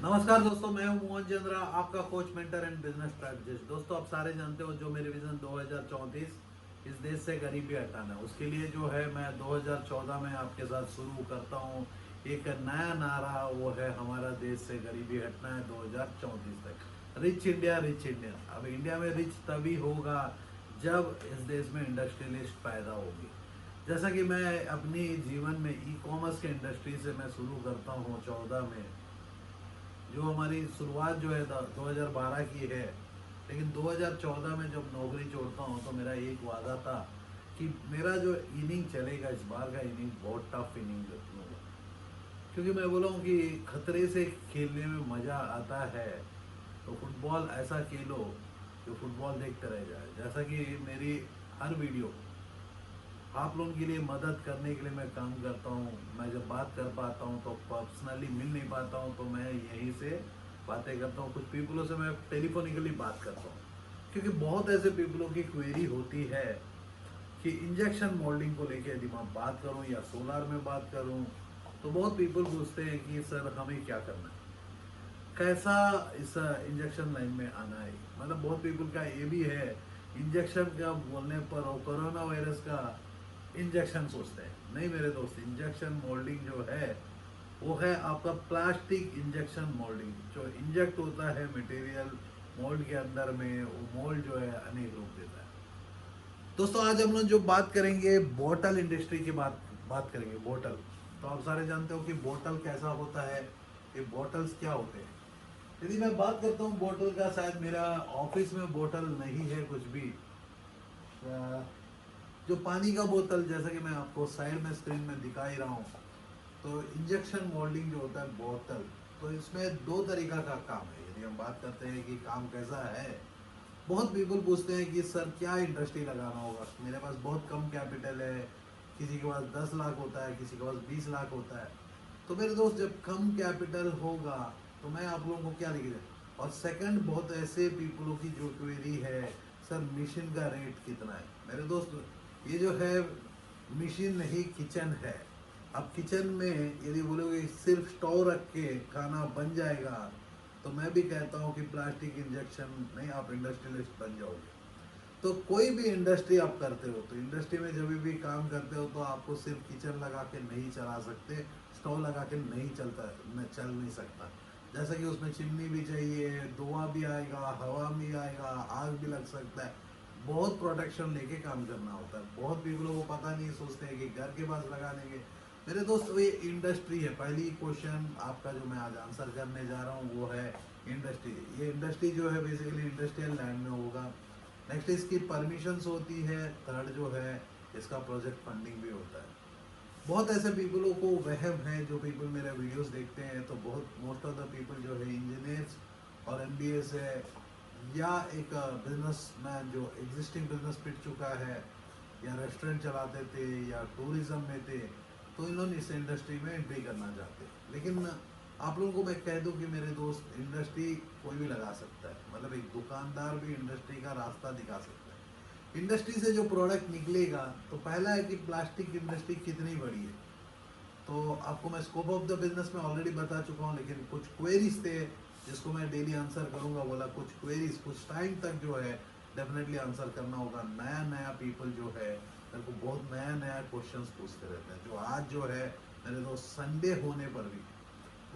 नमस्कार दोस्तों, मैं हूं मोहन चंद्रा, आपका coach, mentor and business strategist. दोस्तों, आप सारे जानते हो जो मेरे विजन 2034 इस देश से गरीबी हटाना है, उसके लिए जो है मैं 2014 में आपके साथ शुरू करता हूं एक नया नारा। वो है हमारा देश से गरीबी हटना है 2034 तक। Rich India, rich India. अब इंडिया में रिच तभी होगा जब इस देश में इंडस्ट्रियलिस्ट पैदा होगी। जैसा कि मैं अपनी जीवन में ई कॉमर्स के इंडस्ट्री से मैं शुरू करता हूँ 14 में। जो हमारी शुरुआत जो है 2012 की है, लेकिन 2014 में जब नौकरी छोड़ता हूँ तो मेरा एक वादा था कि मेरा जो इनिंग चलेगा, इस बार का इनिंग बहुत टफ इनिंग लूँगा। क्योंकि मैं बोला हूँ कि खतरे से खेलने में मज़ा आता है। तो फुटबॉल ऐसा खेलो जो फुटबॉल देखते रह जाए। जैसा कि मेरी हर वीडियो आप लोगों के लिए मदद करने के लिए मैं काम करता हूँ। मैं जब बात कर पाता हूँ तो पर्सनली मिल नहीं पाता हूँ तो मैं यहीं से बातें करता हूँ। कुछ पीपलों से मैं टेलीफोनिकली बात करता हूँ, क्योंकि बहुत ऐसे पीपलों की क्वेरी होती है कि इंजेक्शन मोल्डिंग को लेके यदि मैं बात करूँ या सोलार में बात करूँ, तो बहुत पीपल पूछते हैं कि सर हमें क्या करना है, कैसा इस इंजेक्शन लाइन में आना है। मतलब बहुत पीपल का ये भी है, इंजेक्शन का बोलने पर और कोरोना वायरस का इंजेक्शन सोचते हैं। नहीं मेरे दोस्त, इंजेक्शन मोल्डिंग जो है वो है आपका प्लास्टिक इंजेक्शन मोल्डिंग। जो इंजेक्ट होता है मटेरियल मोल्ड के अंदर में, वो मोल्ड जो है अनेक रूप देता है। दोस्तों, आज हम लोग जो बात करेंगे बोतल इंडस्ट्री की बात करेंगे। बोतल, तो आप सारे जानते हो कि बोतल कैसा होता है, ये बोतल्स क्या होते हैं। यदि मैं बात करता हूँ बोतल का, शायद मेरा ऑफिस में बोतल नहीं है कुछ भी। जो पानी का बोतल, जैसा कि मैं आपको साइड में स्क्रीन में दिखा ही रहा हूँ, तो इंजेक्शन मोल्डिंग जो होता है बोतल, तो इसमें दो तरीका का काम है। यदि हम बात करते हैं कि काम कैसा है, बहुत पीपल पूछते हैं कि सर क्या इंडस्ट्री लगाना होगा, मेरे पास बहुत कम कैपिटल है। किसी के पास 10 लाख होता है, किसी के पास 20 लाख होता है। तो मेरे दोस्त, जब कम कैपिटल होगा तो मैं आप लोगों को क्या लिखे जाए। और सेकंड, बहुत ऐसे पीपलों की जो क्वेरी है, सर मशीन का रेट कितना है। मेरे दोस्त, ये जो है मशीन नहीं, किचन है। अब किचन में यदि बोलोगे सिर्फ स्टोव रख के खाना बन जाएगा, तो मैं भी कहता हूँ कि प्लास्टिक इंजेक्शन नहीं, आप इंडस्ट्रियलिस्ट बन जाओगे। तो कोई भी इंडस्ट्री आप करते हो, तो इंडस्ट्री में जब भी काम करते हो तो आपको सिर्फ किचन लगा के नहीं चला सकते, स्टोव लगा के नहीं चलता, चल नहीं सकता। जैसा कि उसमें चिमनी भी चाहिए, धुआं भी आएगा, हवा भी आएगा, आग भी लग सकता है। बहुत प्रोटेक्शन लेके काम करना होता है। बहुत पीपलों को पता नहीं, सोचते हैं कि घर के पास लगा देंगे। मेरे दोस्त, ये इंडस्ट्री है। पहली क्वेश्चन आपका जो मैं आज आंसर करने जा रहा हूँ वो है इंडस्ट्री। ये इंडस्ट्री जो है बेसिकली इंडस्ट्रियल लैंड में होगा। नेक्स्ट इसकी परमिशंस होती है। थर्ड जो है इसका प्रोजेक्ट फंडिंग भी होता है। बहुत ऐसे पीपलों को वहम है, जो पीपल मेरे वीडियोस देखते हैं, तो बहुत मोस्ट ऑफ द पीपल जो है इंजीनियर्स और एमबीए से, या एक बिजनेसमैन जो एग्जिस्टिंग बिजनेस पिट चुका है, या रेस्टोरेंट चलाते थे, या टूरिज्म में थे, तो इन्होंने इस इंडस्ट्री में एंट्री करना चाहते हैं। लेकिन आप लोगों को मैं कह दूं कि मेरे दोस्त, इंडस्ट्री कोई भी लगा सकता है। मतलब एक दुकानदार भी इंडस्ट्री का रास्ता दिखा सकता है। इंडस्ट्री से जो प्रोडक्ट निकलेगा, तो पहला है कि प्लास्टिक इंडस्ट्री कितनी बड़ी है। तो आपको मैं स्कोप ऑफ द बिजनेस में ऑलरेडी बता चुका हूँ, लेकिन कुछ क्वेरीज थे जिसको मैं डेली आंसर करूंगा। बोला कुछ क्वेरीज कुछ टाइम तक जो है डेफिनेटली आंसर करना होगा। नया नया पीपल जो है मेरे को बहुत नया नया क्वेश्चंस पूछते रहते हैं। जो आज जो है मेरे दोस्त, संडे होने पर भी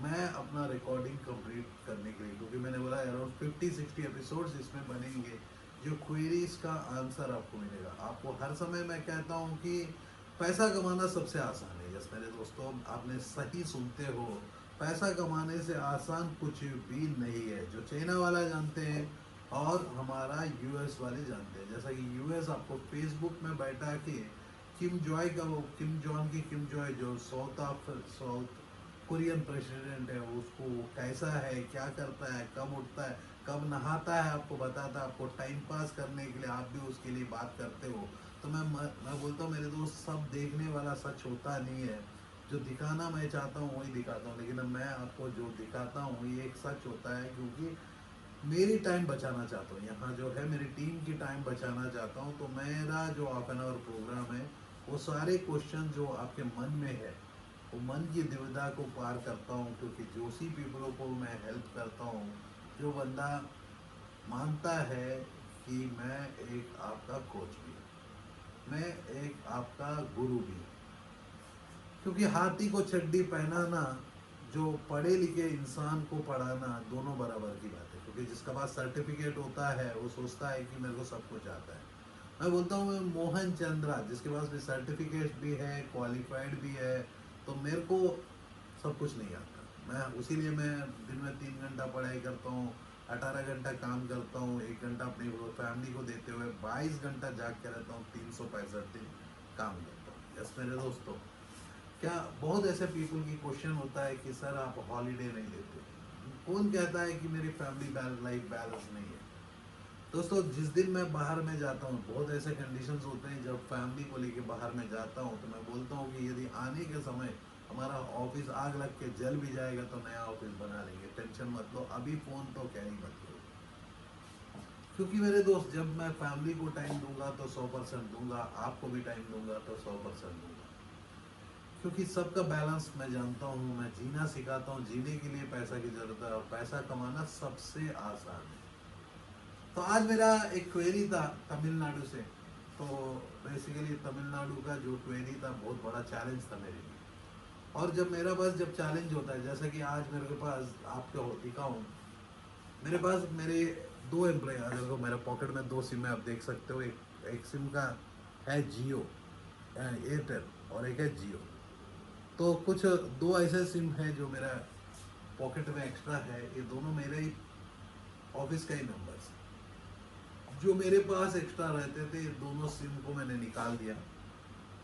मैं अपना रिकॉर्डिंग कंप्लीट करने के लिए, क्योंकि मैंने बोला अराउंड 50-60 एपिसोड्स इसमें बनेंगे, जो क्वेरीज का आंसर आपको मिलेगा। आपको हर समय मैं कहता हूँ कि पैसा कमाना सबसे आसान है। यस मेरे दोस्तों, आपने सही सुनते हो, पैसा कमाने से आसान कुछ भी नहीं है। जो चाइना वाला जानते हैं और हमारा यूएस वाले जानते हैं। जैसा कि यूएस आपको फेसबुक में बैठा के किम जॉय का, वो किम जॉन की किम जॉय जो साउथ कोरियन प्रेसिडेंट है, उसको कैसा है, क्या करता है, कब उठता है, कब नहाता है, आपको बताता है। आपको टाइम पास करने के लिए आप भी उसके लिए बात करते हो। तो मैं बोलता हूँ मेरे दोस्त, सब देखने वाला सच होता नहीं है। जो दिखाना मैं चाहता हूँ वही दिखाता हूँ, लेकिन अब मैं आपको जो दिखाता हूँ ये एक सच होता है, क्योंकि मेरी टाइम बचाना चाहता हूँ। यहाँ जो है मेरी टीम की टाइम बचाना चाहता हूँ। तो मेरा जो हाफ एन आवर प्रोग्राम है, वो सारे क्वेश्चन जो आपके मन में है वो मन की दुविधा को पार करता हूँ, क्योंकि जो सी पीपलों को मैं हेल्प करता हूँ, जो बंदा मानता है कि मैं एक आपका कोच भी हूँ, मैं एक आपका गुरु भी हूँ। क्योंकि हाथी को चड्डी पहनाना, जो पढ़े लिखे इंसान को पढ़ाना, दोनों बराबर की बात है। क्योंकि जिसका पास सर्टिफिकेट होता है वो सोचता है कि मेरे को सब कुछ आता है। मैं बोलता हूँ मोहन चंद्रा जिसके पास भी सर्टिफिकेट भी है, क्वालिफाइड भी है, तो मेरे को सब कुछ नहीं आता। मैं उसीलिए मैं दिन में 3 घंटा पढ़ाई करता हूँ, 18 घंटा काम करता हूँ, 1 घंटा अपनी फैमिली को देते हुए 22 घंटा जाग के रहता हूँ, 365 दिन काम करता हूँ। यस मेरे दोस्तों, क्या बहुत ऐसे पीपल की क्वेश्चन होता है कि सर आप हॉलीडे नहीं लेते। कौन कहता है कि मेरी फैमिली लाइफ बैलेंस नहीं है। दोस्तों जिस दिन मैं बाहर में जाता हूँ, बहुत ऐसे कंडीशंस होते हैं जब फैमिली को लेके बाहर में जाता हूँ, तो मैं बोलता हूँ कि यदि आने के समय हमारा ऑफिस आग लग के जल भी जाएगा तो नया ऑफिस बना लेंगे, टेंशन मत लो, अभी फ़ोन तो कैरी मत करो। क्योंकि मेरे दोस्त जब मैं फैमिली को टाइम दूंगा तो 100% दूंगा, आपको भी टाइम दूंगा तो 100% दूंगा। क्योंकि सबका बैलेंस मैं जानता हूँ, मैं जीना सिखाता हूँ। जीने के लिए पैसा की ज़रूरत है और पैसा कमाना सबसे आसान है। तो आज मेरा एक क्वेरी था तमिलनाडु से। तो बेसिकली तमिलनाडु का जो क्वेरी था बहुत बड़ा चैलेंज था मेरे लिए। और जब मेरा पास जब चैलेंज होता है, जैसा कि आज मेरे के पास आपको दिखाऊं, मेरे पास मेरे 2 एम्प्लॉय, अगर को मेरे पॉकेट में 2 सिम है, आप देख सकते हो। एक सिम का है जियो, एयरटेल, और एक है जियो। तो कुछ 2 ऐसे सिम है जो मेरा पॉकेट में एक्स्ट्रा है, ये दोनों मेरे ही ऑफिस का ही नंबर। जो मेरे पास एक्स्ट्रा रहते थे, दोनों सिम को मैंने निकाल दिया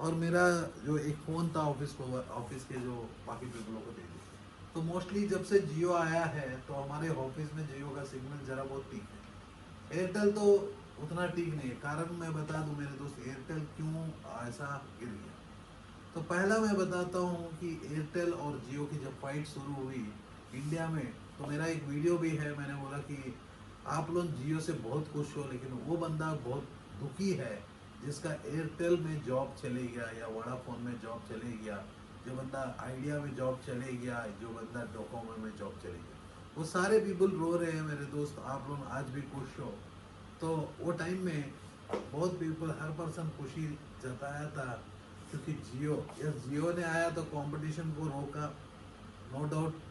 और मेरा जो एक फ़ोन था ऑफिस को, ऑफिस के जो बाकी पीपलों को दे दिया। तो मोस्टली जब से जियो आया है तो हमारे ऑफिस में जियो का सिग्नल ज़रा बहुत ठीक है। एयरटेल तो उतना ठीक नहीं है। कारण मैं बता दूं मेरे दोस्त, एयरटेल क्यों ऐसा गिर गया। तो पहला मैं बताता हूँ कि एयरटेल और जियो की जब फाइट शुरू हुई इंडिया में, तो मेरा एक वीडियो भी है। मैंने बोला कि आप लोग जियो से बहुत खुश हो, लेकिन वो बंदा बहुत दुखी है जिसका एयरटेल में जॉब चले गया या वोडाफोन में जॉब चले गया, जो बंदा आइडिया में जॉब चले गया, जो बंदा डोकोमो में जॉब चले गया। वो सारे पीपल रो रहे हैं मेरे दोस्त, आप लोग आज भी खुश हो। तो वो टाइम में बहुत पीपल, हर पर्सन खुशी जताया था, क्योंकि जियो, यस जियो ने आया तो कंपटीशन को रोका। नो डाउट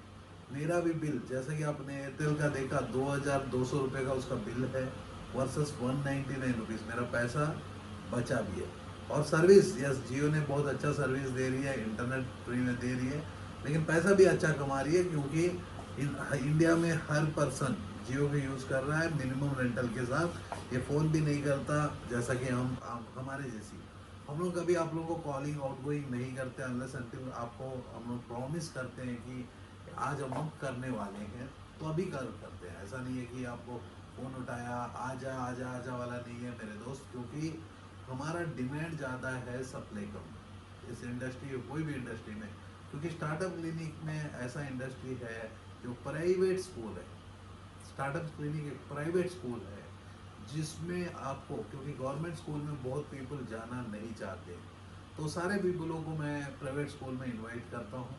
मेरा भी बिल, जैसे कि आपने एयरटेल का देखा, 2200 रुपये का उसका बिल है वर्सेस 199 रुपीज़। मेरा पैसा बचा भी है। और सर्विस, यस जियो ने बहुत अच्छा सर्विस दे रही है, इंटरनेट फ्री में दे रही है, लेकिन पैसा भी अच्छा कमा रही है। क्योंकि इंडिया में हर पर्सन जियो का यूज़ कर रहा है मिनिमम रेंटल के साथ। ये फ़ोन भी नहीं करता जैसा कि हम हमारे जैसी, हम लोग कभी आप लोगों को कॉलिंग आउटगोइंग नहीं करते अनलेस अनटिल आपको हम लोग प्रॉमिस करते हैं कि आज हम लोग करने वाले हैं, तो अभी करते हैं। ऐसा नहीं है कि आपको फ़ोन उठाया आजा आजा आजा वाला नहीं है मेरे दोस्त। क्योंकि हमारा डिमांड ज़्यादा है, सप्लाई कम इस इंडस्ट्री, कोई भी इंडस्ट्री में। क्योंकि स्टार्टअप क्लिनिक में ऐसा इंडस्ट्री है जो प्राइवेट स्कूल है। स्टार्टअप क्लिनिक एक प्राइवेट स्कूल है जिसमें आपको, क्योंकि गवर्नमेंट स्कूल में बहुत पीपल जाना नहीं चाहते, तो सारे पीपलों को मैं प्राइवेट स्कूल में इनवाइट करता हूँ।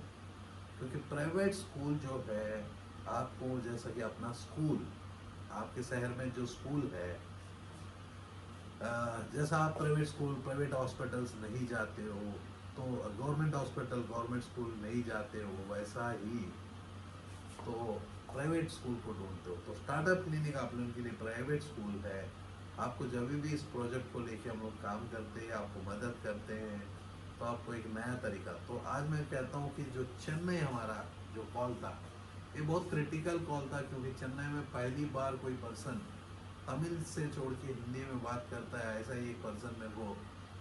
क्योंकि प्राइवेट स्कूल जो है, आपको जैसा कि अपना स्कूल, आपके शहर में जो स्कूल है, जैसा आप प्राइवेट स्कूल, प्राइवेट हॉस्पिटल्स नहीं जाते हो, तो गवर्नमेंट हॉस्पिटल, गवर्नमेंट स्कूल नहीं जाते हो, वैसा ही तो प्राइवेट स्कूल को ढूंढते हो। तो स्टार्टअप क्लिनिक आप लोगों के लिए प्राइवेट स्कूल है। आपको जब भी इस प्रोजेक्ट को लेके हम लोग काम करते हैं, आपको मदद करते हैं, तो आपको एक नया तरीका। तो आज मैं कहता हूँ कि जो चेन्नई हमारा जो कॉल था, ये बहुत क्रिटिकल कॉल था। क्योंकि चेन्नई में पहली बार कोई पर्सन तमिल से छोड़ के हिंदी में बात करता है। ऐसा ही एक पर्सन मेरे को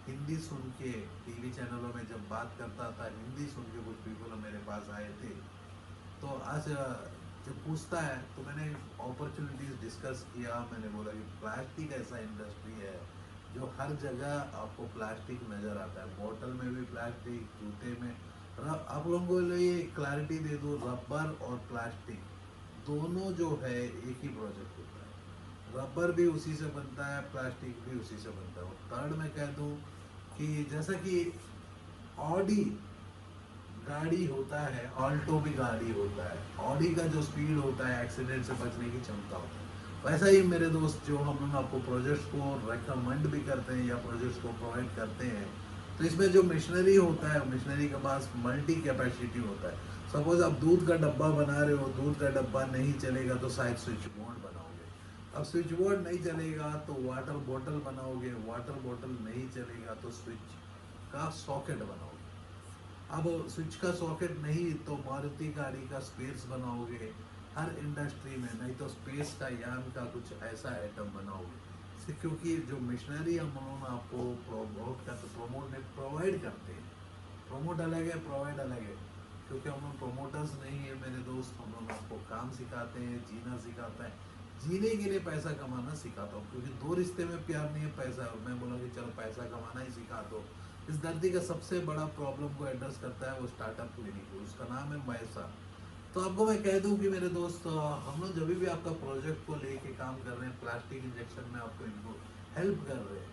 हिंदी सुन के टीवी चैनलों में जब बात करता था, हिंदी सुन के कुछ पीपल मेरे पास आए थे। तो आज जब पूछता है तो मैंने अपॉर्चुनिटीज़ डिस्कस किया। मैंने बोला कि प्लास्टिक ऐसा इंडस्ट्री है जो हर जगह आपको प्लास्टिक नज़र आता है, बोतल में भी प्लास्टिक, जूते में। आप लोगों को लिए क्लैरिटी दे दूँ, रबर और प्लास्टिक दोनों जो है एक ही प्रोजेक्ट होता है। रबर भी उसी से बनता है, प्लास्टिक भी उसी से बनता है। और थर्ड मैं कह दूँ कि जैसा कि ऑडी गाड़ी होता है, ऑल्टो भी गाड़ी होता है, ऑडी का जो स्पीड होता है, एक्सीडेंट से बचने की क्षमता होती है, वैसा ही मेरे दोस्त जो हम लोग आपको प्रोजेक्ट्स को रेकमेंड भी करते हैं या प्रोजेक्ट्स को प्रोवाइड करते हैं, तो इसमें जो मशीनरी होता है, मशीनरी के पास मल्टी कैपेसिटी होता है। सपोज आप दूध का डब्बा बना रहे हो, दूध का डब्बा नहीं चलेगा तो शायद स्विच बोर्ड बनाओगे, अब स्विच बोर्ड नहीं चलेगा तो वाटर बॉटल बनाओगे, वाटर बॉटल नहीं चलेगा तो स्विच का सॉकेट बनाओगे, अब स्विच का सॉकेट नहीं तो मारुति गाड़ी का स्पेस बनाओगे, हर इंडस्ट्री में नहीं तो स्पेस का यान का कुछ ऐसा आइटम बनाओगे, क्योंकि जो मशीनरी हम लोग आपको प्रोवाइड करते हैं, प्रोमोट अलग है, प्रोवाइड अलग है, क्योंकि हम लोग प्रोमोटर्स नहीं है मेरे दोस्त, हम लोग आपको काम सिखाते हैं, जीना सिखाता है, जीने के लिए पैसा कमाना सिखाता हूँ, क्योंकि दो रिश्ते में प्यार नहीं है पैसा, और मैं बोला कि चलो पैसा कमाना ही सिखा दो। इस धरती का सबसे बड़ा प्रॉब्लम को एड्रेस करता है वो स्टार्टअप क्लिनिक, उसका नाम है मैसा। तो आपको मैं कह दूं कि मेरे दोस्त, हम लोग जब भी आपका प्रोजेक्ट को लेके काम कर रहे हैं, प्लास्टिक इंजेक्शन में आपको इनको हेल्प कर रहे हैं,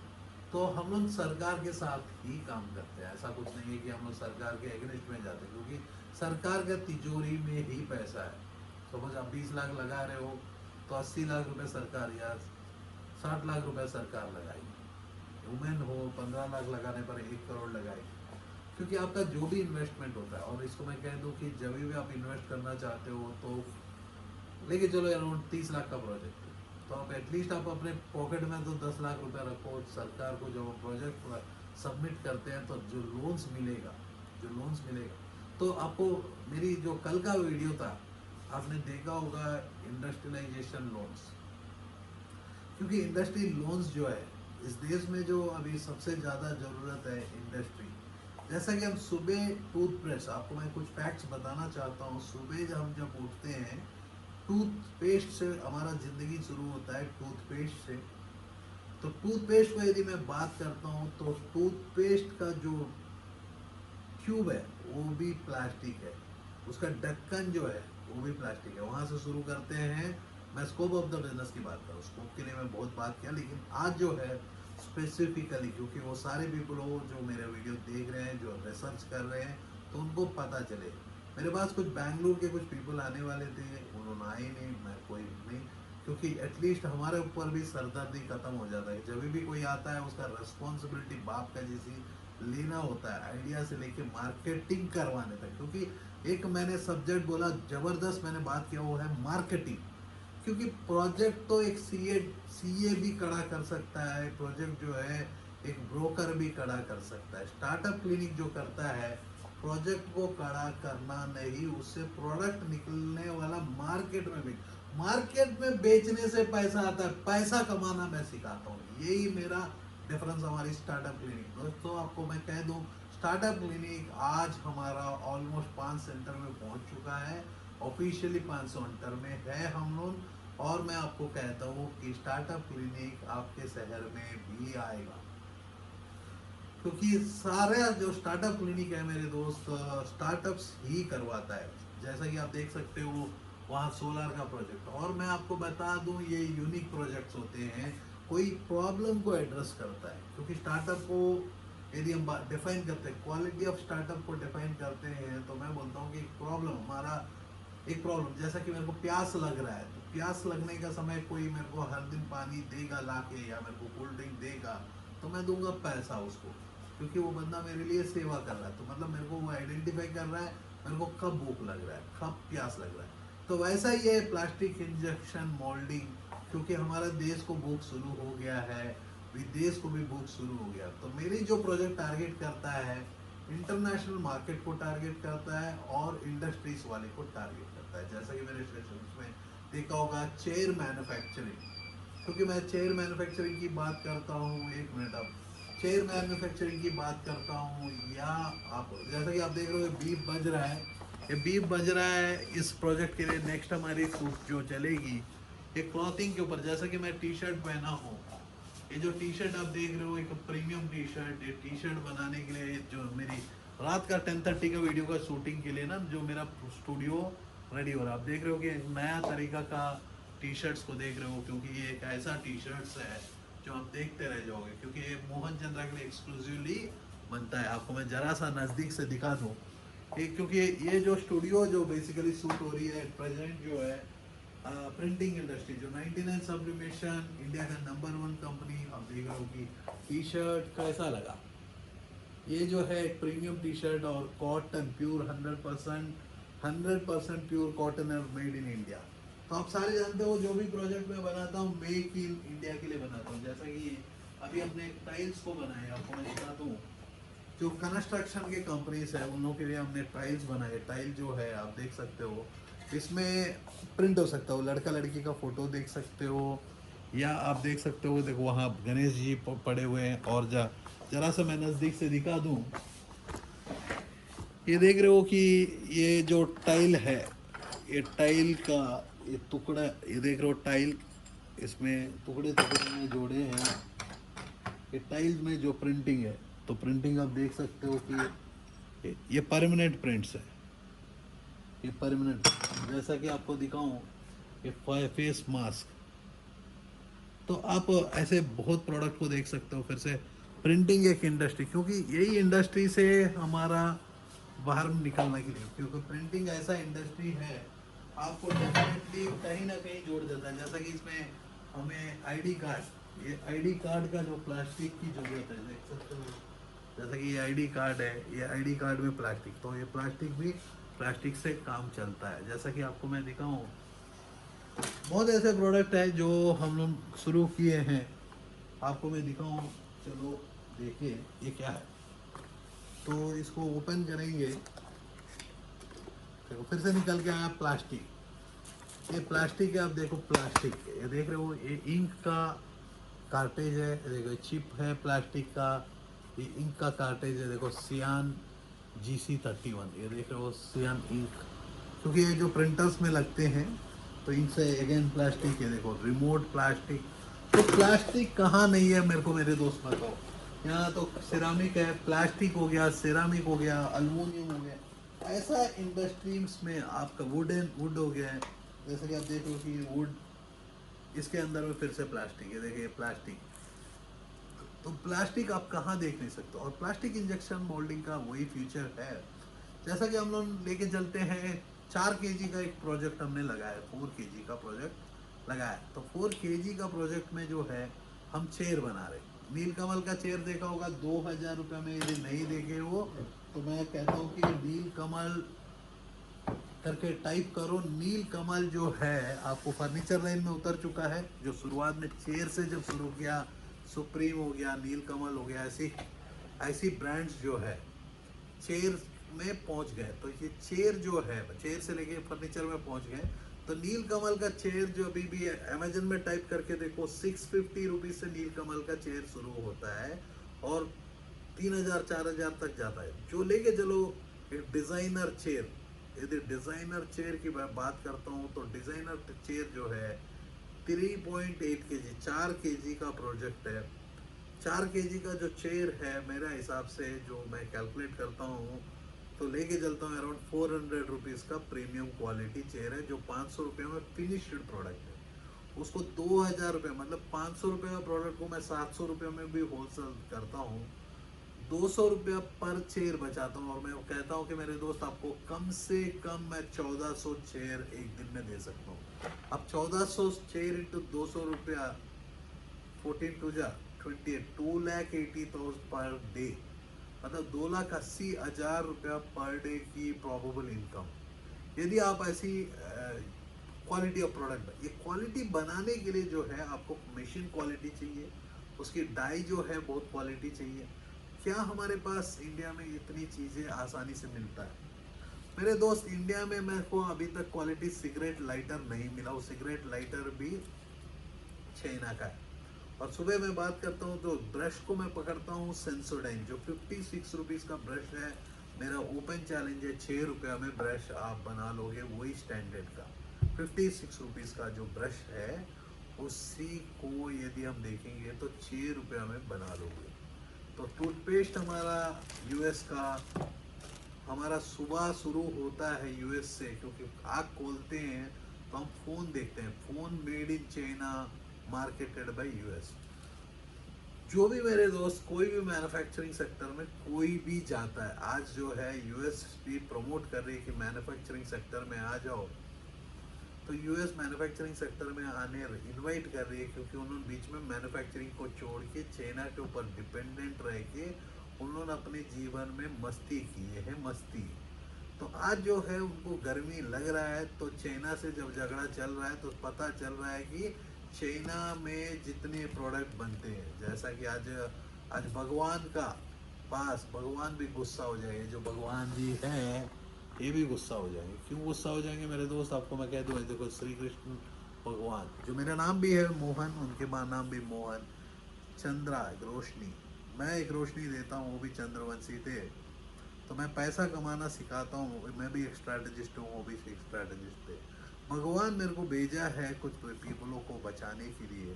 तो हम लोग सरकार के साथ ही काम करते हैं, ऐसा कुछ नहीं है कि हम लोग सरकार के एग्नेस्ट में जाते हैं, क्योंकि सरकार का तिजोरी में ही पैसा है। सपोज आप 20 लाख लगा रहे हो तो 80 लाख रुपए सरकार या 60 लाख रुपए सरकार लगाएगी, वुमेन हो 15 लाख लगाने पर 1 करोड़ लगाएगी, क्योंकि आपका जो भी इन्वेस्टमेंट होता है, और इसको मैं कह दूं कि जब भी आप इन्वेस्ट करना चाहते हो तो लेके चलो अराउंड 30 लाख का प्रोजेक्ट है, तो आप एटलीस्ट आप अपने पॉकेट में तो 10 लाख रुपए रखो, सरकार को जब प्रोजेक्ट सबमिट करते हैं तो जो लोन्स मिलेगा, तो आपको मेरी जो कल का वीडियो था आपने देखा होगा, इंडस्ट्रियलाइजेशन लोन्स, क्योंकि इंडस्ट्री लोन्स जो है इस देश में जो अभी सबसे ज़्यादा ज़रूरत है इंडस्ट्री, जैसा कि हम सुबह टूथब्रश, आपको मैं कुछ फैक्ट्स बताना चाहता हूँ, सुबह जब हम जब उठते हैं टूथपेस्ट से हमारा ज़िंदगी शुरू होता है, टूथपेस्ट से। तो टूथपेस्ट को यदि मैं बात करता हूँ तो टूथपेस्ट का जो ट्यूब है वो भी प्लास्टिक है, उसका ढक्कन जो है वो भी प्लास्टिक है, वहाँ से शुरू करते हैं। मैं स्कोप ऑफ द बिजनेस की बात करूँ, स्कोप के लिए मैं बहुत बात किया, लेकिन आज जो है स्पेसिफिकली, क्योंकि वो सारे पीपल हो जो मेरे वीडियो देख रहे हैं, जो रिसर्च कर रहे हैं, तो उनको पता चले। मेरे पास कुछ बैंगलोर के कुछ पीपल आने वाले थे, उन्होंने आए नहीं, मैं कोई नहीं, क्योंकि एटलीस्ट हमारे ऊपर भी सरदर्दी खत्म हो जाता है, जब भी कोई आता है उसका रिस्पॉन्सिबिलिटी बाप का जैसी लेना होता है, आइडिया से लेके मार्केटिंग करवाने तक, क्योंकि एक मैंने सब्जेक्ट बोला जबरदस्त, मैंने बात किया वो है मार्केटिंग, क्योंकि प्रोजेक्ट तो एक सीए भी खड़ा कर सकता है, प्रोजेक्ट जो है एक ब्रोकर भी खड़ा कर सकता है, स्टार्टअप क्लिनिक जो करता है प्रोजेक्ट को खड़ा करना नहीं, उससे प्रोडक्ट निकलने वाला मार्केट में बेचने से पैसा आता है, पैसा कमाना मैं सिखाता हूँ, यही मेरा डिफरेंस हमारी स्टार्टअप क्लिनिक। दोस्तों आपको मैं कह दूं, स्टार्टअप क्लिनिक आज हमारा ऑलमोस्ट 5 सेंटर में पहुंच चुका है, ऑफिशियली 5 सेंटर में है हम लोग, और मैं आपको कहता हूँ कि स्टार्टअप क्लिनिक आपके शहर में भी आएगा, क्योंकि सारे जो स्टार्टअप क्लिनिक है मेरे दोस्त स्टार्टअप्स ही करवाता है, जैसा कि आप देख सकते हो वहाँ सोलर का प्रोजेक्ट, और मैं आपको बता दूं ये यूनिक प्रोजेक्ट्स होते हैं, कोई प्रॉब्लम को एड्रेस करता है, क्योंकि स्टार्टअप को यदि हम डिफाइन करते हैं, क्वालिटी ऑफ स्टार्टअप को डिफाइन करते हैं, तो मैं बोलता हूँ कि एक प्रॉब्लम जैसा कि मेरे को प्यास लग रहा है, तो प्यास लगने का समय कोई मेरे को हर दिन पानी देगा ला के, या मेरे को कोल्ड ड्रिंक देगा, तो मैं दूंगा पैसा उसको, क्योंकि वो बंदा मेरे लिए सेवा कर रहा है, तो मतलब मेरे को वो आइडेंटिफाई कर रहा है मेरे को कब भूख लग रहा है, कब प्यास लग रहा है। तो वैसा ही है प्लास्टिक इंजेक्शन मोल्डिंग, क्योंकि हमारा देश को भूख शुरू हो गया है, विदेश को भी भूख शुरू हो गया, तो मेरी जो प्रोजेक्ट टारगेट करता है इंटरनेशनल मार्केट को टारगेट करता है और इंडस्ट्रीज वाले को टारगेट करता है, जैसा कि मेरे स्टेशन में देखा होगा चेयर मैन्युफैक्चरिंग, क्योंकि मैं चेयर मैन्युफैक्चरिंग की बात करता हूँ, एक मिनट, अब चेयर मैन्युफैक्चरिंग की बात करता हूँ, या आप जैसा कि आप देख रहे हो बीप बज रहा है, ये बीप बज रहा है इस प्रोजेक्ट के लिए। नेक्स्ट हमारी शूट जो चलेगी ये क्लॉथिंग के ऊपर, जैसा कि मैं टी शर्ट पहना हूँ, ये जो टी शर्ट आप देख रहे हो एक प्रीमियम टी शर्ट, ये टी शर्ट बनाने के लिए जो मेरी रात का 10:30 का वीडियो का शूटिंग के लिए ना, जो मेरा स्टूडियो रेडी हो रहा है, आप देख रहे हो कि नया तरीका का टी शर्ट्स को देख रहे हो, क्योंकि ये एक ऐसा टी शर्ट्स है जो आप देखते रह जाओगे, क्योंकि ये मोहन चंद्रा के लिए एक्सक्लूसिवली बनता है। आपको मैं जरा सा नज़दीक से दिखा दूँ, क्योंकि ये जो स्टूडियो जो बेसिकली शूट हो रही है प्रेजेंट जो है प्रिंटिंग इंडस्ट्री जो 99 सब्लिमेशन इंडिया का नंबर 1 कंपनी, आप देख रहे हो कि टी शर्ट कैसा लगा। ये जो है एक प्रीमियम टी शर्ट और कॉटन प्योर 100% प्योर कॉटन है मेड इन इंडिया। तो आप सारे जानते हो जो भी प्रोजेक्ट मैं बनाता हूँ मेक इन इंडिया के लिए बनाता हूँ। जैसा कि अभी अपने टाइल्स को बनाए, आपको मैं दिखाता हूँ। जो कंस्ट्रक्शन के कंपनीज है उन लोगों के लिए हमने टाइल्स बनाए। टाइल जो है आप देख सकते हो, इसमें प्रिंट हो सकता हो, लड़का लड़की का फोटो देख सकते हो, या आप देख सकते हो, देखो वहाँ गणेश जी पड़े हुए हैं। और जरा सा मैं नज़दीक से दिखा दूँ, ये देख रहे हो कि ये जो टाइल है, ये टाइल का ये टुकड़ा, ये देख रहे हो टाइल, इसमें टुकड़े टुकड़े में जोड़े हैं। ये टाइल्स में जो प्रिंटिंग है, तो प्रिंटिंग आप देख सकते हो कि ये परमानेंट प्रिंट्स है। ये परमानेंट, जैसा कि आपको दिखाऊं, ये फेस मास्क। तो आप ऐसे बहुत प्रोडक्ट को देख सकते हो। फिर से प्रिंटिंग एक इंडस्ट्री, क्योंकि यही इंडस्ट्री से हमारा बाहर निकलने के लिए, क्योंकि प्रिंटिंग ऐसा इंडस्ट्री है आपको डेफिनेटली कहीं ना कहीं जोड़ देता है। जैसा कि इसमें हमें आईडी कार्ड, ये आईडी कार्ड का जो प्लास्टिक की जरूरत है, देख सकते हो। जैसा कि ये आईडी कार्ड है, ये आईडी कार्ड में प्लास्टिक, तो ये प्लास्टिक भी प्लास्टिक से काम चलता है। जैसा कि आपको मैं दिखाऊं, बहुत ऐसे प्रोडक्ट हैं जो हम लोग शुरू किए हैं, आपको मैं दिखाऊं। चलो देखिए ये क्या है। तो इसको ओपन करेंगे, देखो फिर से निकल के आया प्लास्टिक। ये प्लास्टिक है, आप देखो प्लास्टिक, ये देख रहे हो, ये इंक का कार्टेज है। देखो चिप है प्लास्टिक का, ये इंक का कार्टेज है। देखो सियान GC31, ये देख रहे हो सियान इंक, क्योंकि ये जो प्रिंटर्स में लगते हैं तो इनसे अगेन प्लास्टिक है। देखो रिमोट प्लास्टिक। तो प्लास्टिक कहाँ नहीं है मेरे को मेरे दोस्त बताओ। यहाँ तो सिरामिक है, प्लास्टिक हो गया, सिरामिक हो गया, अल्मोनियम हो गया। ऐसा इंडस्ट्रीज में आपका वुड हो गया है। जैसे कि आप देख लो कि वुड, इसके अंदर में फिर से प्लास्टिक है। देखिए प्लास्टिक, तो प्लास्टिक आप कहाँ देख नहीं सकते। और प्लास्टिक इंजेक्शन मोल्डिंग का वही फ्यूचर है। जैसा कि हम लोग लेके चलते हैं, 4 kg का एक प्रोजेक्ट हमने लगाया, 4 kg का प्रोजेक्ट लगाया। तो 4 kg का प्रोजेक्ट में जो है हम चेयर बना रहे। नीलकमल का चेयर देखा होगा 2000 रुपये में, यदि नहीं देखे हो तो मैं कहता हूँ कि नीलकमल करके टाइप करो। नील कमल जो है आपको फर्नीचर लाइन में उतर चुका है। जो शुरुआत में चेयर से जब शुरू किया, सुप्रीम हो गया, नील कमल हो गया, ऐसी ऐसी ब्रांड्स जो है चेयर में पहुंच गए। तो ये चेयर जो है, चेयर से लेके फर्नीचर में पहुंच गए। तो नील कमल का चेयर जो अभी भी अमेजन में टाइप करके देखो, 650 रुपीज से नील कमल का चेयर शुरू होता है और 3000 4000 तक जाता है। जो लेके चलो एक डिजाइनर चेयर, यदि डिजाइनर चेयर की मैं बात करता हूँ तो डिजाइनर चेयर जो है 3.8 kg, 4 kg का प्रोजेक्ट है। 4 kg का जो चेयर है मेरा हिसाब से जो मैं कैलकुलेट करता हूँ तो लेके चलता हूँ अराउंड 400 रुपीज़ का प्रीमियम क्वालिटी चेयर है, जो 500 रुपये में फिनिश्ड प्रोडक्ट है। उसको 2000 रुपये, मतलब 500 रुपये का प्रोडक्ट को मैं 700 रुपये में भी होलसेल करता हूँ। 200 रुपया पर चेयर बचाता हूँ। और मैं कहता हूँ कि मेरे दोस्त आपको कम से कम मैं 1400 चेयर एक दिन में दे सकता हूँ। अब 1400 चेयर इंटू 200 रुपया, 14 2,80,000 पर डे, मतलब 2,80,000 रुपया पर डे की प्रोबेबल इनकम। यदि आप ऐसी क्वालिटी ऑफ प्रोडक्ट, ये क्वालिटी बनाने के लिए जो है आपको मशीन क्वालिटी चाहिए, उसकी डाई जो है बहुत क्वालिटी चाहिए। क्या हमारे पास इंडिया में इतनी चीज़ें आसानी से मिलता है मेरे दोस्त? इंडिया में मेरे को अभी तक क्वालिटी सिगरेट लाइटर नहीं मिला। वो सिगरेट लाइटर भी चाइना का है। और सुबह मैं बात करता हूँ तो ब्रश को मैं पकड़ता हूँ सेंसोडाइन, जो 56 रुपीज़ का ब्रश है। मेरा ओपन चैलेंज है, 6 रुपया में ब्रश आप बना लोगे वही स्टैंडर्ड का। 56 रुपीज़ का जो ब्रश है उसी को यदि हम देखेंगे तो 6 रुपया में बना लोगे। तो टूथपेस्ट हमारा यूएस का, हमारा सुबह शुरू होता है यूएस से, क्योंकि आँख खोलते हैं तो हम फ़ोन देखते हैं, phone made in China, marketed bye US. जो भी मेरे दोस्त कोई भी मैन्युफैक्चरिंग सेक्टर में कोई भी जाता है, आज जो है यूएस भी प्रमोट कर रही है कि मैन्युफैक्चरिंग सेक्टर में आ जाओ, तो यूएस मैन्युफैक्चरिंग सेक्टर में आने इनवाइट कर रही है, क्योंकि उन्होंने बीच में मैन्युफैक्चरिंग को छोड़ के चाइना के ऊपर डिपेंडेंट रह के उन्होंने अपने जीवन में मस्ती की है, मस्ती। तो आज जो है उनको गर्मी लग रहा है, तो चाइना से जब झगड़ा चल रहा है तो पता चल रहा है कि चाइना में जितने प्रोडक्ट बनते हैं, जैसा कि आज आज भगवान का पास भगवान भी गुस्सा हो जाएंगे, जो भगवान जी हैं ये भी गुस्सा हो जाएंगे। क्यों गुस्सा हो जाएंगे मेरे दोस्त, आपको मैं कह दूँ, देखो श्री कृष्ण भगवान, जो मेरा नाम भी है मोहन, उनके नाम भी मोहन, चंद्रा एक रोशनी, मैं एक रोशनी देता हूँ, वो भी चंद्रवंशी थे। तो मैं पैसा कमाना सिखाता हूँ, मैं भी एक स्ट्रैटेजिस्ट हूँ, वो भी एक स्ट्रैटेजिस्ट थे। भगवान मेरे को भेजा है कुछ पीपलों को बचाने के लिए,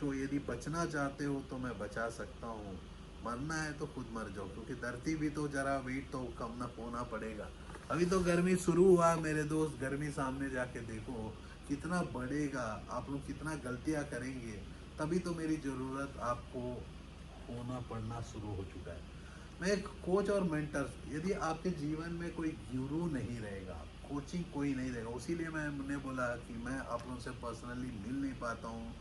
जो यदि बचना चाहते हो तो मैं बचा सकता हूँ, मरना है तो खुद मर जाओ, क्योंकि धरती भी तो जरा वेट तो कम ना होना पड़ेगा। अभी तो गर्मी शुरू हुआ मेरे दोस्त, गर्मी सामने जाके देखो कितना बढ़ेगा, आप लोग कितना गलतियाँ करेंगे, तभी तो मेरी ज़रूरत आपको होना पड़ना शुरू हो चुका है। मैं एक कोच और मेंटर, यदि आपके जीवन में कोई गुरु नहीं रहेगा, कोचिंग कोई नहीं रहेगा, उसीलिए मैंने बोला कि मैं आप लोगों से पर्सनली मिल नहीं पाता हूँ,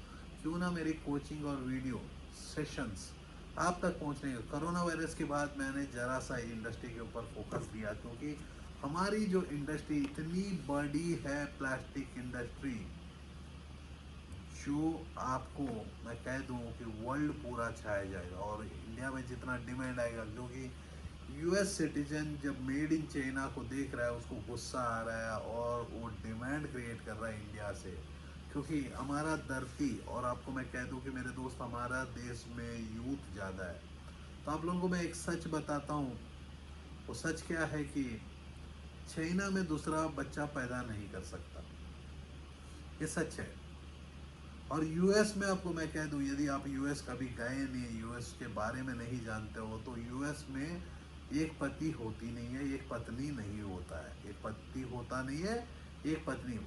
क्यों ना मेरी कोचिंग और वीडियो सेशंस आप तक पहुँचने। कोरोना वायरस के बाद मैंने ज़रा सा इंडस्ट्री के ऊपर फोकस दिया, क्योंकि हमारी जो इंडस्ट्री इतनी बड़ी है, प्लास्टिक इंडस्ट्री, जो आपको मैं कह दूं कि वर्ल्ड पूरा छाया जाएगा, और इंडिया में जितना डिमांड आएगा, क्योंकि यूएस सिटीजन जब मेड इन चाइना को देख रहा है उसको गुस्सा आ रहा है, और वो डिमांड क्रिएट कर रहा है इंडिया से, क्योंकि हमारा धरती, और आपको मैं कह दूं कि मेरे दोस्त हमारा देश में यूथ ज़्यादा है। तो आप लोगों को मैं एक सच बताता हूँ, वो सच क्या है कि चाइना में दूसरा बच्चा पैदा नहीं कर सकता, ये सच है। और यूएस में आपको मैं कह दूं, यदि आप यूएस कभी गए नहीं, यूएस के बारे में नहीं जानते हो, तो यूएस में एक पति होती नहीं है, एक पत्नी नहीं होता है, एक पति होता नहीं है, एक पत्नी,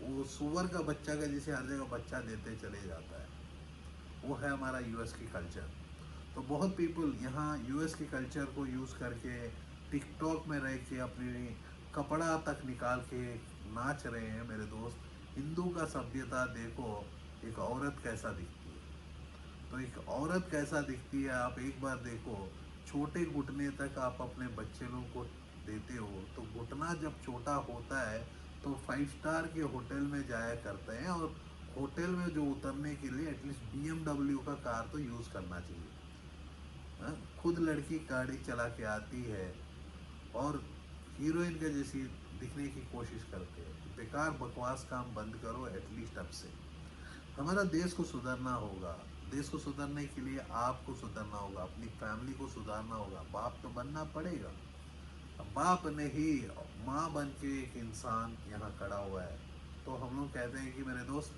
वो सुअर का बच्चा का जिसे हर जगह बच्चा देते चले जाता है, वो है हमारा यूएस की कल्चर। तो बहुत पीपल यहाँ यूएस के कल्चर को यूज़ करके टिकटॉक में रह के अपनी कपड़ा तक निकाल के नाच रहे हैं मेरे दोस्त। हिंदू का सभ्यता देखो, एक औरत कैसा दिखती है, तो एक औरत कैसा दिखती है आप एक बार देखो। छोटे घुटने तक आप अपने बच्चे लोगों को देते हो, तो घुटना जब छोटा होता है तो 5 स्टार के होटल में जाया करते हैं, और होटल में जो उतरने के लिए एटलीस्ट BMW का कार तो यूज़ करना चाहिए। हाँ? खुद लड़की गाड़ी चला के आती है और हीरोइन के जैसी दिखने की कोशिश करते हैं। बेकार बकवास काम बंद करो एटलीस्ट अब से। हमारा देश को सुधारना होगा, देश को सुधारने के लिए आपको सुधारना होगा, अपनी फैमिली को सुधारना होगा, बाप तो बनना पड़ेगा। अब बाप नहीं, माँ बन के एक इंसान यहाँ खड़ा हुआ है। तो हम लोग कहते हैं कि मेरे दोस्त,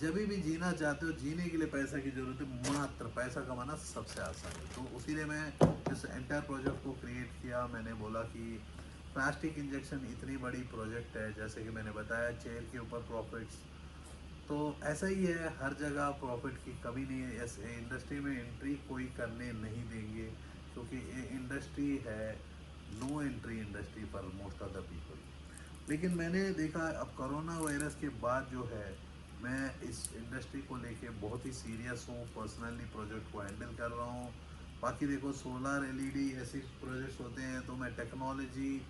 जब भी जीना चाहते हो, जीने के लिए पैसा की जरूरत है, मात्र पैसा कमाना सबसे आसान है। तो उसीलिए मैं इस एंटायर प्रोजेक्ट को क्रिएट किया। मैंने बोला कि प्लास्टिक इंजेक्शन इतनी बड़ी प्रोजेक्ट है, जैसे कि मैंने बताया चेयर के ऊपर प्रॉफिट्स, तो ऐसा ही है, हर जगह प्रॉफिट की कमी नहीं है। ऐसे इंडस्ट्री में एंट्री कोई करने नहीं देंगे, क्योंकि ये इंडस्ट्री है no entry industry for most of the people. लेकिन मैंने देखा अब कोरोना वायरस के बाद जो है, मैं इस इंडस्ट्री को लेके बहुत ही सीरियस हूँ, पर्सनली प्रोजेक्ट को हैंडल कर रहा हूँ। बाकी देखो सोलर LED ऐसे प्रोजेक्ट्स होते हैं, तो मैं टेक्नोलॉजी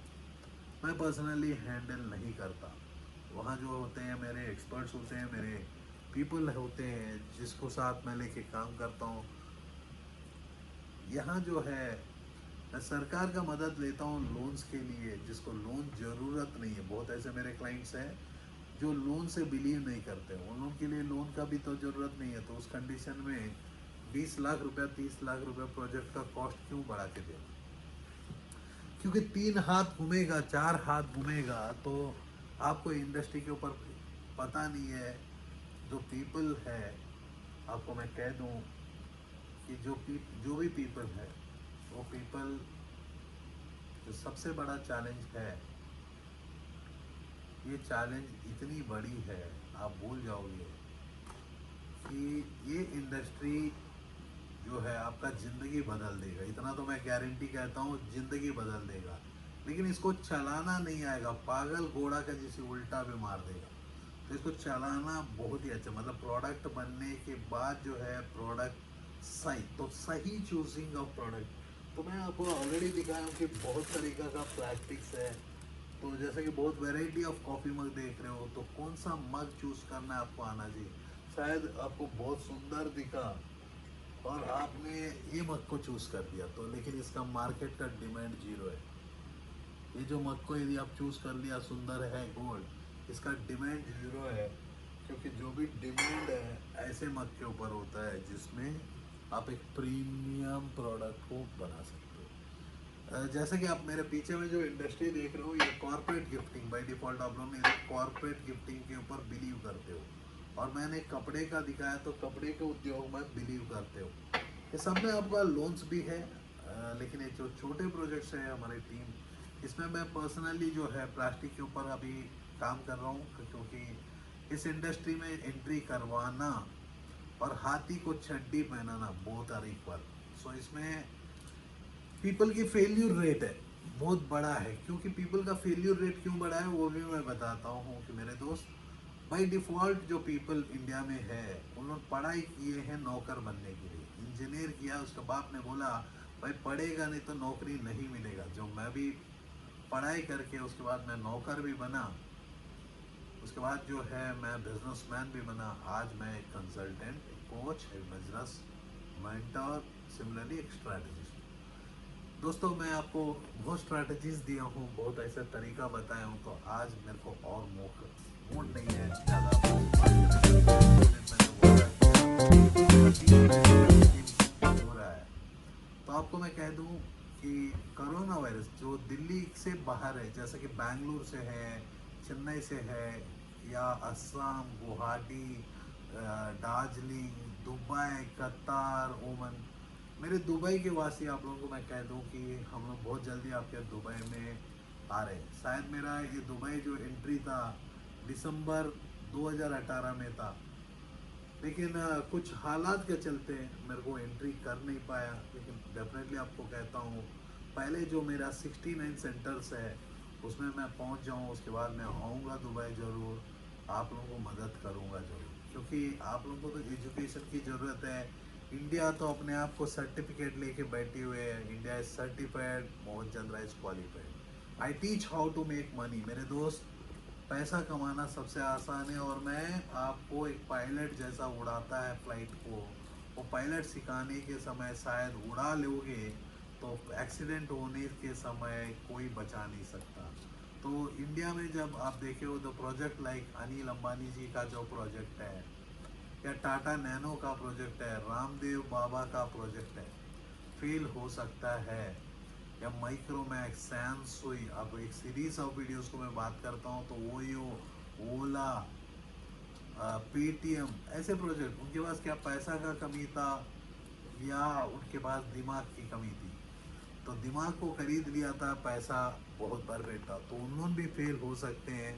मैं पर्सनली हैंडल नहीं करता। वहाँ जो होते हैं मेरे एक्सपर्ट्स होते हैं, मेरे पीपल होते हैं जिसको साथ में लेके काम करता हूँ। यहाँ जो है मैं सरकार का मदद लेता हूँ लोन्स के लिए, जिसको लोन ज़रूरत नहीं है। बहुत ऐसे मेरे क्लाइंट्स हैं जो लोन से बिलीव नहीं करते, उन लोगों के लिए लोन का भी तो ज़रूरत नहीं है। तो उस कंडीशन में 20 लाख रुपया 30 लाख रुपया प्रोजेक्ट का कॉस्ट क्यों बढ़ा के दें, क्योंकि 3 हाथ घूमेगा 4 हाथ घूमेगा, तो आपको इंडस्ट्री के ऊपर पता नहीं है। जो पीपल है, आपको मैं कह दूं कि जो भी पीपल है, वो पीपल, जो सबसे बड़ा चैलेंज है, ये चैलेंज इतनी बड़ी है, आप भूल जाओगे कि ये इंडस्ट्री जो है आपका ज़िंदगी बदल देगा। इतना तो मैं गारंटी कहता हूँ, ज़िंदगी बदल देगा। लेकिन इसको चलाना नहीं आएगा, पागल घोड़ा का जिसे उल्टा भी मार देगा। तो इसको चलाना बहुत ही अच्छा, मतलब प्रोडक्ट बनने के बाद जो है प्रोडक्ट सही, तो सही चूजिंग ऑफ प्रोडक्ट। तो मैं आपको ऑलरेडी दिखाया हूँ कि बहुत तरीका का प्लास्टिक्स है। तो जैसे कि बहुत वैरायटी ऑफ कॉफ़ी मग देख रहे हो, तो कौन सा मग चूज़ करना है आपको आना चाहिए। शायद आपको बहुत सुंदर दिखा और आपने ये मग को चूज़ कर दिया, तो लेकिन इसका मार्केट का डिमांड जीरो है। ये जो मग को यदि आप चूज़ कर लिया, सुंदर है गोल्ड, इसका डिमांड जीरो है। क्योंकि जो भी डिमांड है ऐसे मग के ऊपर होता है जिसमें आप एक प्रीमियम प्रोडक्ट को बना सकते हो। जैसे कि आप मेरे पीछे में जो इंडस्ट्री देख रहे हो, ये कॉर्पोरेट गिफ्टिंग बाय डिफ़ॉल्ट आप लोग कॉर्पोरेट गिफ्टिंग के ऊपर बिलीव करते हो। और मैंने कपड़े का दिखाया तो कपड़े के उद्योग में बिलीव करते हो। ये सब में आपका लोन्स भी है। लेकिन ये जो छोटे प्रोजेक्ट्स हैं हमारी टीम, इसमें मैं पर्सनली जो है प्लास्टिक के ऊपर अभी काम कर रहा हूँ। क्योंकि इस इंडस्ट्री में एंट्री करवाना और हाथी को चड्डी पहनाना बहुत तारीफ पर। सो इसमें पीपल की फेल्यूर रेट है बहुत बड़ा है। क्योंकि पीपल का फेल्यूर रेट क्यों बड़ा है वो भी मैं बताता हूँ कि मेरे दोस्त, बाई डिफ़ॉल्ट जो पीपल इंडिया में है उन्होंने पढ़ाई किए हैं नौकर बनने के लिए, इंजीनियर किया। उसके बाप ने बोला भाई पढ़ेगा नहीं तो नौकरी नहीं मिलेगा। जो मैं भी पढ़ाई करके उसके बाद मैं नौकर भी बना, उसके बाद जो है मैं बिजनेसमैन भी बना। आज मैं एक कंसल्टेंट, एक कोच, एक बिजनेस मेंटर, सिमिलरली एक स्ट्रैटेजिस्ट। दोस्तों मैं आपको बहुत स्ट्रैटेजीज दिया हूँ, बहुत ऐसा तरीका बताया हूँ। तो आज मेरे को और मौका मूड नहीं है ज़्यादा हो रहा है। तो आपको मैं कह दूँ कि कोरोना वायरस जो दिल्ली से बाहर है, जैसे कि बेंगलुरु से है, चेन्नई से है, या असम, गुवाहाटी, दार्जिलिंग, दुबई, कतार, ओमान, मेरे दुबई के वासी आप लोगों को मैं कह दूं कि हम लोग बहुत जल्दी आपके दुबई में आ रहे हैं। शायद मेरा ये दुबई जो एंट्री था दिसंबर 2018 में था। लेकिन कुछ हालात के चलते मेरे को एंट्री कर नहीं पाया। लेकिन डेफिनेटली आपको कहता हूँ पहले जो मेरा 69 सेंटर्स है उसमें मैं पहुँच जाऊँ, उसके बाद मैं आऊँगा दुबई ज़रूर, आप लोगों को मदद करूँगा ज़रूर। क्योंकि आप लोगों को तो एजुकेशन की ज़रूरत है। इंडिया तो अपने आप को सर्टिफिकेट लेके बैठी हुए है, India is certified, Mohan Chandra is qualified. I teach how to make money. मेरे दोस्त, पैसा कमाना सबसे आसान है। और मैं आपको एक पायलट जैसा उड़ाता है फ्लाइट को, वो पायलट सिखाने के समय शायद उड़ा लोगे तो एक्सीडेंट होने के समय कोई बचा नहीं सकता। तो इंडिया में जब आप देखे हो तो प्रोजेक्ट लाइक अनिल अंबानी जी का जो प्रोजेक्ट है, या टाटा नैनो का प्रोजेक्ट है, रामदेव बाबा का प्रोजेक्ट है, फेल हो सकता है। या माइक्रोमैक्स, सैमसुई, अब एक सीरीज ऑफ वीडियोस को मैं बात करता हूँ तो ओयो, ओला, पेटीएम, ऐसे प्रोजेक्ट, उनके पास क्या पैसा का कमी था या उनके पास दिमाग की कमी थी। तो दिमाग को खरीद लिया था, पैसा बहुत भर बैठा, तो उन्होंने भी फेल हो सकते हैं।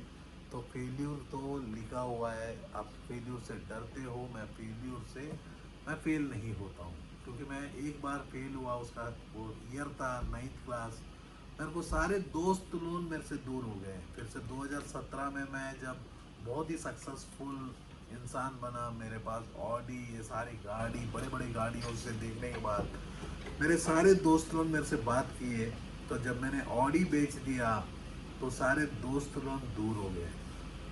तो फेल्यूर तो लिखा हुआ है, आप फेल्यूर से डरते हो, मैं फेल नहीं होता हूँ। क्योंकि मैं एक बार फेल हुआ, उसका वो ईयर था 9th क्लास। मेरे को सारे दोस्त लोग मेरे से दूर हो गए। फिर से 2017 में मैं जब बहुत ही सक्सेसफुल इंसान बना, मेरे पास ऑडी, ये सारी गाड़ी, बड़े बड़े गाड़ियों से देखने के बाद मेरे सारे दोस्त लोग मेरे से बात किए। तो जब मैंने ऑडी बेच दिया तो सारे दोस्त लोग दूर हो गए।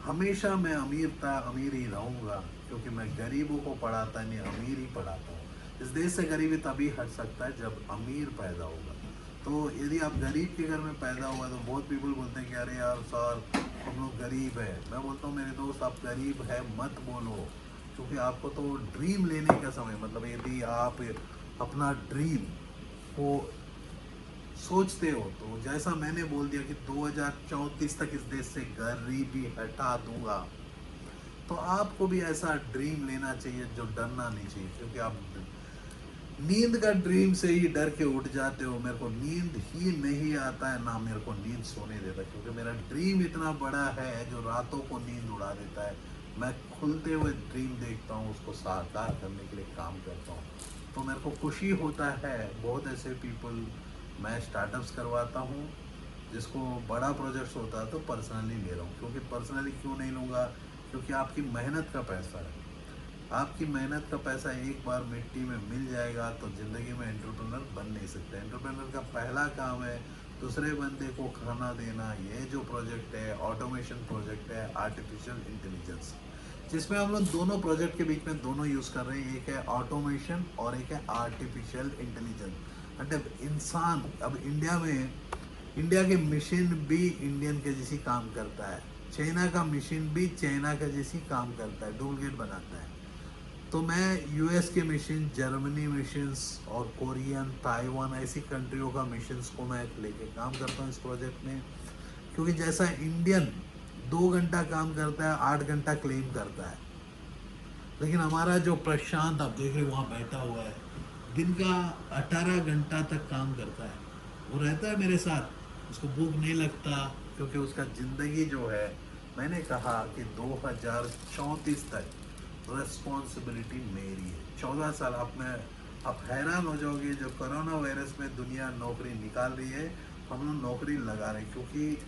हमेशा मैं अमीर था, अमीर ही रहूँगा। क्योंकि मैं गरीबों को पढ़ाता नहीं, अमीर ही पढ़ाता हूँ। इस देश से गरीबी तभी हट सकता है जब अमीर पैदा होगा। तो यदि आप गरीब के घर में पैदा हुआ तो बहुत पीपल बोलते हैं कि अरे यार सर हम लोग गरीब है। मैं बोलता हूँ मेरे दोस्त, आप गरीब है मत बोलो। क्योंकि आपको तो ड्रीम लेने का समय, मतलब यदि आप अपना ड्रीम को सोचते हो तो जैसा मैंने बोल दिया कि 2034 तक इस देश से गरीबी हटा दूंगा, तो आपको भी ऐसा ड्रीम लेना चाहिए जो डरना नहीं चाहिए। क्योंकि आप नींद का ड्रीम से ही डर के उठ जाते हो। मेरे को नींद ही नहीं आता है, ना मेरे को नींद सोने देता। क्योंकि मेरा ड्रीम इतना बड़ा है जो रातों को नींद उड़ा देता है। मैं खुलते हुए ड्रीम देखता हूँ, उसको साकार करने के लिए काम करता हूँ। तो मेरे को खुशी होता है, बहुत ऐसे पीपल मैं स्टार्टअप्स करवाता हूँ जिसको बड़ा प्रोजेक्ट्स होता है तो पर्सनली ले रहा हूँ। क्योंकि पर्सनली क्यों नहीं लूँगा, क्योंकि आपकी मेहनत का पैसा है। आपकी मेहनत का पैसा एक बार मिट्टी में मिल जाएगा तो ज़िंदगी में एंटरप्रेन्योर बन नहीं सकते। एंटरप्रेन्योर का पहला काम है दूसरे बंदे को खाना देना। ये जो प्रोजेक्ट है ऑटोमेशन प्रोजेक्ट है आर्टिफिशियल इंटेलिजेंस, जिसमें हम लोग दोनों प्रोजेक्ट के बीच में दोनों यूज़ कर रहे हैं। एक है ऑटोमेशन और एक है आर्टिफिशियल इंटेलिजेंस। मतलब इंसान अब इंडिया में, इंडिया के मशीन भी इंडियन के जैसी काम करता है, चाइना का मशीन भी चाइना का जैसी काम करता है, डुप्लीकेट बनाता है। तो मैं यूएस के मशीन, जर्मनी मशीन्स और कोरियन, ताइवान ऐसी कंट्रियों का मशीन्स को मैं लेके काम करता हूँ इस प्रोजेक्ट में। क्योंकि जैसा इंडियन 2 घंटा काम करता है 8 घंटा क्लेम करता है, लेकिन हमारा जो प्रशांत आप देख रहे हो वहाँ बैठा हुआ है, दिन का 18 घंटा तक काम करता है। वो रहता है मेरे साथ, उसको भूख नहीं लगता, क्योंकि उसका ज़िंदगी जो है, मैंने कहा कि 2034 तक रिस्पॉन्सिबिलिटी मेरी है। 14 साल आप हैरान हो जाओगे, जो कोरोना वायरस में दुनिया नौकरी निकाल रही है, हम लोग नौकरी लगा रहे हैं। क्योंकि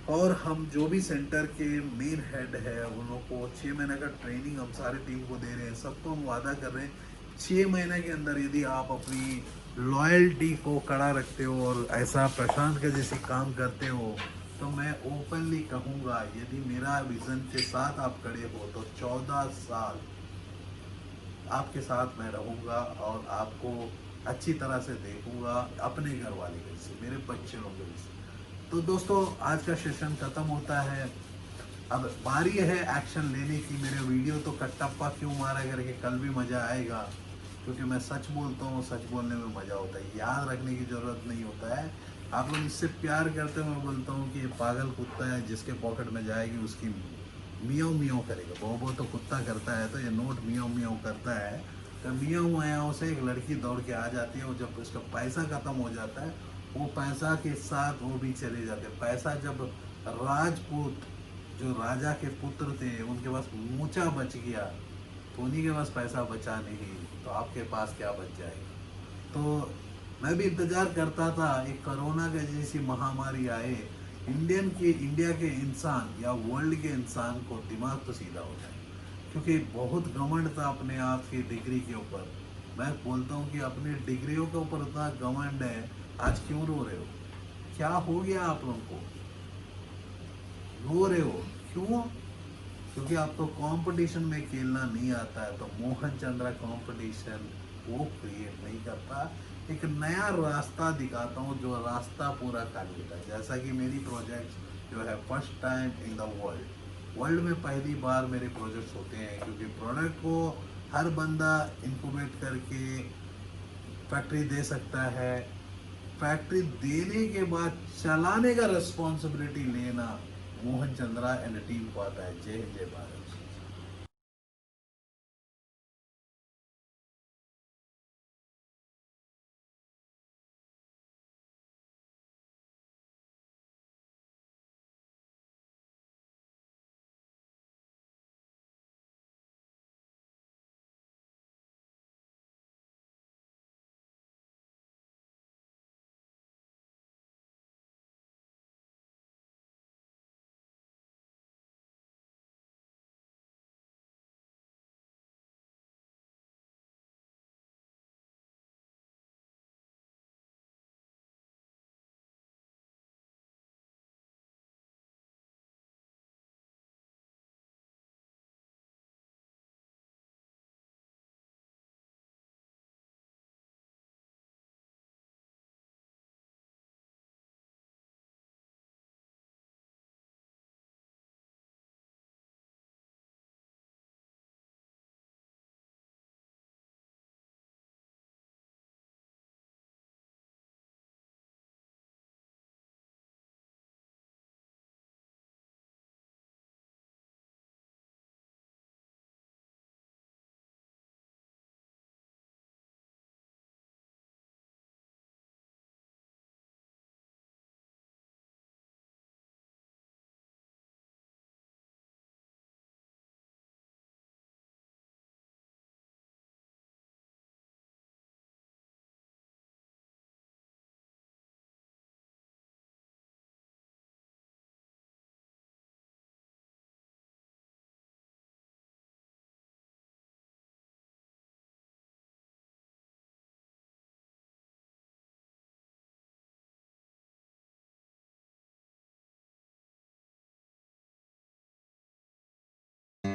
और हम जो भी सेंटर के मेन हेड है उन लोग को 6 महीने का ट्रेनिंग हम सारे टीम को दे रहे हैं। सबको हम वादा कर रहे हैं 6 महीने के अंदर यदि आप अपनी लॉयल्टी को कड़ा रखते हो और ऐसा प्रशांत के जैसे काम करते हो, तो मैं ओपनली कहूँगा यदि मेरा विज़न के साथ आप खड़े हो तो 14 साल आपके साथ मैं रहूँगा और आपको अच्छी तरह से देखूँगा, अपने घर वाले के जैसे, मेरे बच्चे लोगों के जैसे। तो दोस्तों आज का सेशन ख़त्म होता है। अब बारी है एक्शन लेने की। मेरे वीडियो तो कट्टप्पा क्यों मारा करके कल भी मज़ा आएगा, क्योंकि मैं सच बोलता हूँ, सच बोलने में मज़ा होता है, याद रखने की ज़रूरत नहीं होता है। आप लोग इससे प्यार करते हो, मैं बोलता हूँ कि ये पागल कुत्ता है, जिसके पॉकेट में जाएगी उसकी मियाँ मियाँ करेगा। बोबो तो कुत्ता करता है, तो ये नोट मियाँ मियाँ करता है। तो मियाँ मियाँ से एक लड़की दौड़ के आ जाती है, और जब उसका पैसा ख़त्म हो जाता है वो पैसा के साथ वो भी चले जाते हैं। पैसा जब राजपूत जो राजा के पुत्र थे उनके पास मूछा बच गया, तो उन्हीं के पास पैसा बचा नहीं, तो आपके पास क्या बच जाएगा। तो मैं भी इंतज़ार करता था एक कोरोना के जैसी महामारी आए, इंडिया के इंसान या वर्ल्ड के इंसान को दिमाग तो सीधा हो जाए। क्योंकि बहुत घमंड था अपने आप की डिग्री के ऊपर। मैं बोलता हूँ कि अपनी डिग्रियों के ऊपर इतना घमंड है, आज क्यों रो रहे हो, क्या हो गया आप लोगों को, रो रहे हो क्यों? क्योंकि आपको कंपटीशन में खेलना नहीं आता है, तो मोहन चंद्रा कंपटीशन वो क्रिएट नहीं करता। एक नया रास्ता दिखाता हूँ जो रास्ता पूरा कर लेता है। जैसा कि मेरी प्रोजेक्ट्स जो है first time in the world, world में पहली बार मेरे प्रोजेक्ट्स होते हैं। क्योंकि प्रोडक्ट को हर बंदा इंक्यूबेट करके फैक्ट्री दे सकता है, फैक्ट्री देने के बाद चलाने का रिस्पॉन्सिबिलिटी लेना मोहन चंद्रा एंड टीम को आता है। जय हिंद, जय Bharat.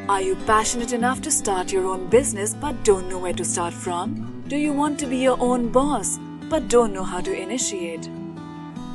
Are you passionate enough to start your own business but don't know where to start from? Do you want to be your own boss but don't know how to initiate?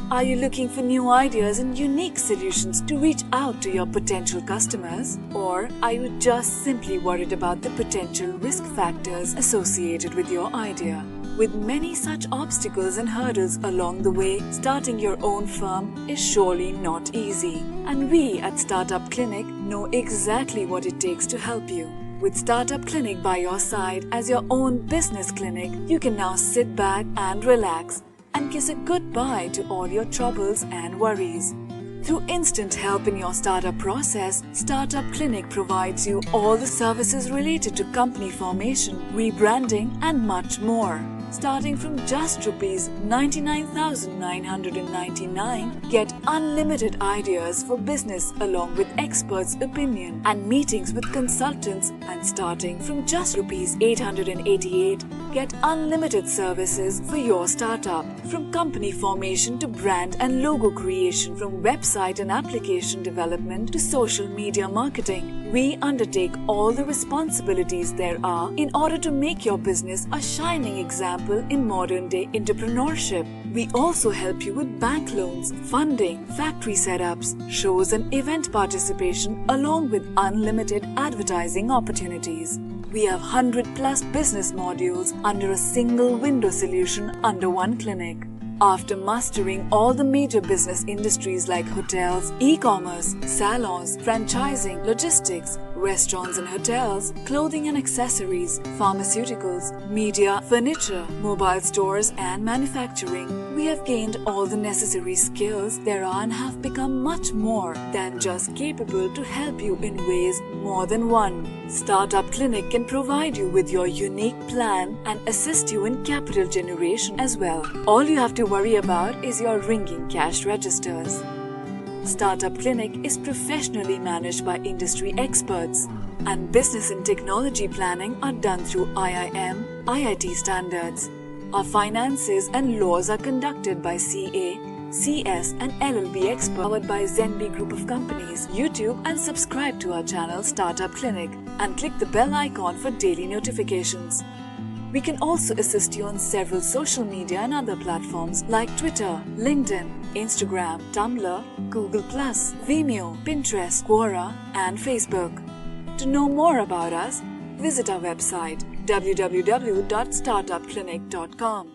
Are you looking for new ideas and unique solutions to reach out to your potential customers? Or are you just simply worried about the potential risk factors associated with your idea? With many such obstacles and hurdles along the way, starting your own firm is surely not easy. And we at Startup Clinic know exactly what it takes to help you. With Startup Clinic by your side as your own business clinic, you can now sit back and relax and kiss a goodbye to all your troubles and worries. Through instant help in your startup process, Startup Clinic provides you all the services related to company formation, rebranding and much more. Starting from just Rs 99,999, get unlimited ideas for business along with experts' opinion and meetings with consultants, and starting from just Rs 888, get unlimited services for your startup. From company formation to brand and logo creation, from website and application development to social media marketing, we undertake all the responsibilities there are in order to make your business a shining example in modern-day entrepreneurship. We also help you with bank loans, funding, factory setups, shows and event participation along with unlimited advertising opportunities. We have 100+ business modules under a single window solution under one clinic. After mastering all the major business industries like hotels, e-commerce, salons, franchising, logistics, restaurants and hotels, clothing and accessories, pharmaceuticals, media, furniture, mobile stores and manufacturing, we have gained all the necessary skills there are and have become much more than just capable to help you in ways more than one. Startup Clinic can provide you with your unique plan and assist you in capital generation as well. All you have to worry about is your ringing cash registers. Startup Clinic is professionally managed by industry experts, and business and technology planning are done through IIM, IIT standards. Our finances and laws are conducted by CA, CS and LLB experts, powered by Zenby Group of Companies. YouTube and subscribe to our channel Startup Clinic and click the bell icon for daily notifications. We can also assist you on several social media and other platforms like Twitter, LinkedIn, Instagram, Tumblr, Google+, Vimeo, Pinterest, Quora and Facebook. To know more about us, visit our website www.startupclinic.com.